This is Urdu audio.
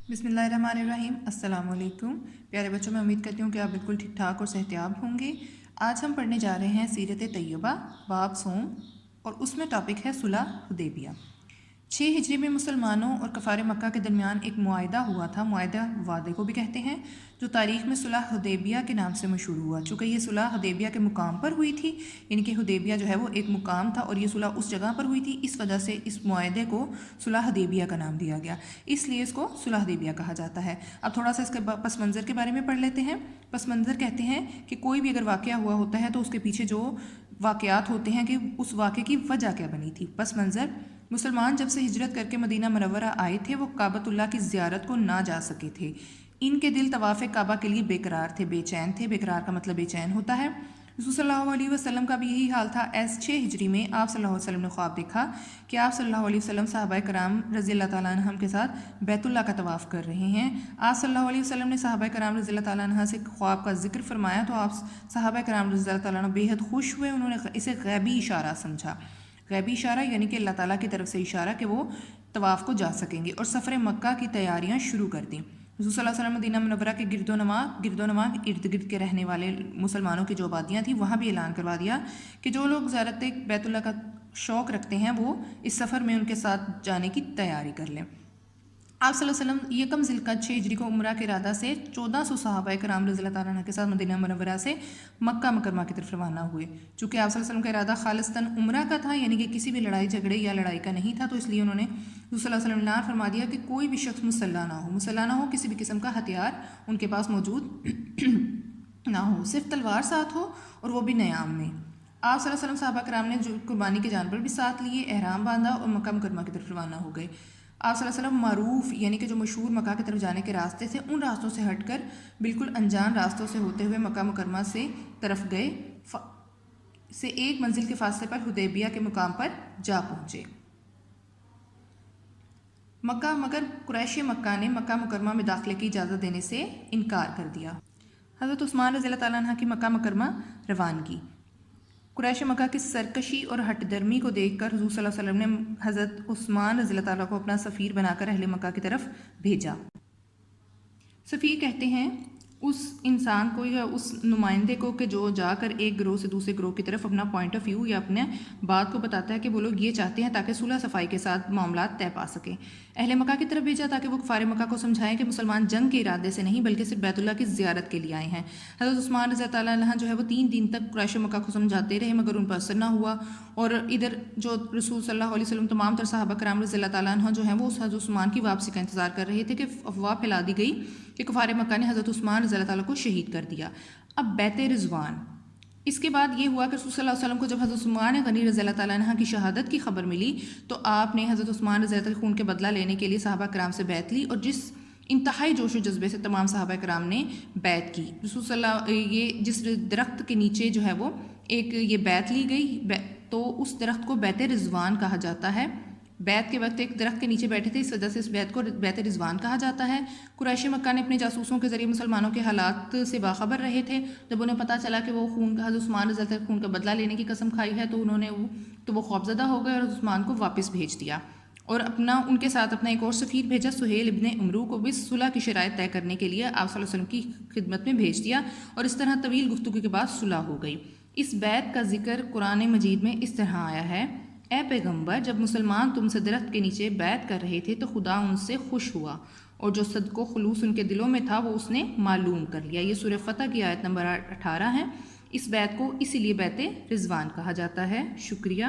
بسم اللہ الرحمن الرحیم۔ السلام علیکم پیارے بچوں، میں امید کرتی ہوں کہ آپ بالکل ٹھیک ٹھاک اور صحتیاب ہوں گے۔ آج ہم پڑھنے جا رہے ہیں سیرت طیبہ باب صوم، اور اس میں ٹاپک ہے صلح حدیبیہ۔ 6 ہجری میں مسلمانوں اور کفار مکہ کے درمیان ایک معاہدہ ہوا تھا، معاہدہ وعدے کو بھی کہتے ہیں، جو تاریخ میں صلح حدیبیہ کے نام سے مشہور ہوا۔ چونکہ یہ صلح حدیبیہ کے مقام پر ہوئی تھی، یعنی کہ حدیبیہ جو ہے وہ ایک مقام تھا اور یہ صلح اس جگہ پر ہوئی تھی، اس وجہ سے اس معاہدے کو صلح حدیبیہ کا نام دیا گیا، اس لیے اس کو صلح حدیبیہ کہا جاتا ہے۔ اب تھوڑا سا اس کے پس منظر کے بارے میں پڑھ لیتے ہیں۔ پس منظر کہتے ہیں کہ کوئی بھی اگر واقعہ ہوا ہوتا ہے تو اس کے پیچھے جو واقعات ہوتے ہیں کہ اس واقعے کی وجہ کیا بنی تھی۔ پس منظر: مسلمان جب سے ہجرت کر کے مدینہ منورہ آئے تھے وہ کعبۃ اللہ کی زیارت کو نہ جا سکے تھے۔ ان کے دل طواف کعبہ کے لیے بے قرار تھے، بے چین تھے۔ بے قرار کا مطلب بے چین ہوتا ہے۔ رسول صلی اللہ علیہ وسلم کا بھی یہی حال تھا۔ 6 ہجری میں آپ صلی اللہ علیہ وسلم نے خواب دیکھا کہ آپ صلی اللہ علیہ وسلم صحابہ کرام رضی اللہ تعالیٰ عنہم کے ساتھ بیت اللہ کا طواف کر رہے ہیں۔ آپ صلی اللہ علیہ وسلم نے صحابہ کرام رضی اللہ تعالیٰ عنہ سے خواب کا ذکر فرمایا تو آپ صحابہ کرام رضی اللہ تعالیٰ عنہ بے حد خوش ہوئے۔ انہوں نے اسے غیبی اشارہ سمجھا۔ غیبی اشارہ یعنی کہ اللہ تعالیٰ کی طرف سے اشارہ کہ وہ طواف کو جا سکیں گے، اور سفر مکہ کی تیاریاں شروع کر دیں۔ رسول صلی اللہ علیہ وسلم مدینہ منورہ کے گرد و نواح ارد گرد کے رہنے والے مسلمانوں کی جو آبادیاں تھیں وہاں بھی اعلان کروا دیا کہ جو لوگ زیارت بیت اللہ کا شوق رکھتے ہیں وہ اس سفر میں ان کے ساتھ جانے کی تیاری کر لیں۔ آپ صلی اللہ علیہ وسلم یکم ذی القعدہ 6 ہجری کو عمرہ کے ارادہ سے 1400 صحابہ کرام رضی اللہ تعالیٰ عنہ کے ساتھ مدینہ منورہ سے مکہ مکرمہ کی طرف روانہ ہوئے۔ چونکہ آپ صلی اللہ علیہ وسلم کا ارادہ خالصتاً عمرہ کا تھا، یعنی کہ کسی بھی لڑائی جھگڑے یا لڑائی کا نہیں تھا، تو اس لیے انہوں نے رسول صلی اللہ علیہ وسلم نے فرما دیا کہ کوئی بھی شخص مسلح نہ ہو، کسی بھی قسم کا ہتھیار ان کے پاس موجود نہ ہو، صرف تلوار ساتھ ہو، اور وہ بھی نیام میں۔ آپ صلی اللہ علیہ وسلم صحابہ کرام نے جو قربانی کے جانور بھی ساتھ لیے، احرام باندھا اور مکہ مکرمہ کی طرف روانہ ہو گئے۔ آپ صلی اللہ علیہ وسلم معروف یعنی کہ جو مشہور مکہ کی طرف جانے کے راستے تھے ان راستوں سے ہٹ کر بالکل انجان راستوں سے ہوتے ہوئے مکہ مکرمہ سے طرف گئے، سے ایک منزل کے فاصلے پر حدیبیہ کے مقام پر جا پہنچے۔ مگر قریش مکہ نے مکہ مکرمہ میں داخلے کی اجازت دینے سے انکار کر دیا۔ حضرت عثمان رضی اللہ تعالیٰ عنہ کی مکہ مکرمہ روانگی۔ قریش مکہ کی سرکشی اور ہٹ درمی کو دیکھ کر حضور صلی اللہ علیہ وسلم نے حضرت عثمان رضی اللہ تعالیٰ کو اپنا سفیر بنا کر اہل مکہ کی طرف بھیجا۔ سفیر کہتے ہیں اس انسان کو یا اس نمائندے کو کہ جو جا کر ایک گروہ سے دوسرے گروہ کی طرف اپنا پوائنٹ آف ویو یا اپنے بات کو بتاتا ہے کہ وہ لوگ یہ چاہتے ہیں تاکہ صلح صفائی کے ساتھ معاملات طے پا سکیں۔ اہل مکہ کی طرف بھیجا تاکہ وہ کفار مکہ کو سمجھائیں کہ مسلمان جنگ کے ارادے سے نہیں بلکہ صرف بیت اللہ کی زیارت کے لیے آئے ہیں۔ حضرت عثمان رضی اللہ تعالیٰ عنہ جو ہے وہ 3 دن تک قریش مکہ کو سمجھاتے رہے مگر ان پر اثر نہ ہوا، اور ادھر جو رسول صلی اللہ علیہ وسلم تمام تر صحابہ کرام رضی اللہ تعالیٰ عنہ جو ہیں وہ اس حضرت عثمان کی واپسی کا انتظار کر رہے تھے کہ افواہ پھیلا دی گئی کہ کفار مکہ نے حضرت عثمان رضی اللہ تعالیٰ کو شہید کر دیا۔ اب بیت رضوان، اس کے بعد یہ ہوا کہ رسول صلی اللہ علیہ وسلم کو جب حضرت عثمان غنی رضی اللہ تعالیٰ عنہ کی شہادت کی خبر ملی تو آپ نے حضرت عثمان رضی اللہ تعالیٰ کے خون کے بدلہ لینے کے لیے صحابہ کرام سے بیعت لی، اور جس انتہائی جوش و جذبے سے تمام صحابہ کرام نے بیعت کی۔ رسول صلی اللہ یہ جس درخت کے نیچے جو ہے وہ ایک یہ بیعت لی گئی تو اس درخت کو بیت رضوان کہا جاتا ہے۔ بیعت کے وقت ایک درخت کے نیچے بیٹھے تھے، اس وجہ سے اس بیعت کو بیت رضوان کہا جاتا ہے۔ قریش مکہ نے اپنے جاسوسوں کے ذریعے مسلمانوں کے حالات سے باخبر رہے تھے۔ جب انہیں پتہ چلا کہ وہ حضرت عثمان رضی اللہ عنہ خون کا بدلہ لینے کی قسم کھائی ہے تو وہ خوفزدہ ہو گئے اور حضرت عثمان کو واپس بھیج دیا، اور ان کے ساتھ اپنا ایک اور سفیر بھیجا، سہیل ابن عمرو کو بھی صلح کی شرائط طے کرنے کے لیے آپ صلی اللہ علیہ وسلم کی خدمت میں بھیج دیا، اور اس طرح طویل گفتگو کے بعد صلح ہو گئی۔ اس بیعت کا ذکر قرآن مجید میں اس طرح آیا ہے: اے پیغمبر، جب مسلمان تم سے درخت کے نیچے بیعت کر رہے تھے تو خدا ان سے خوش ہوا، اور جو صدق و خلوص ان کے دلوں میں تھا وہ اس نے معلوم کر لیا۔ یہ سورہ فتح کی آیت نمبر 18 ہے۔ اس بیعت کو اسی لیے بیت رضوان کہا جاتا ہے۔ شکریہ۔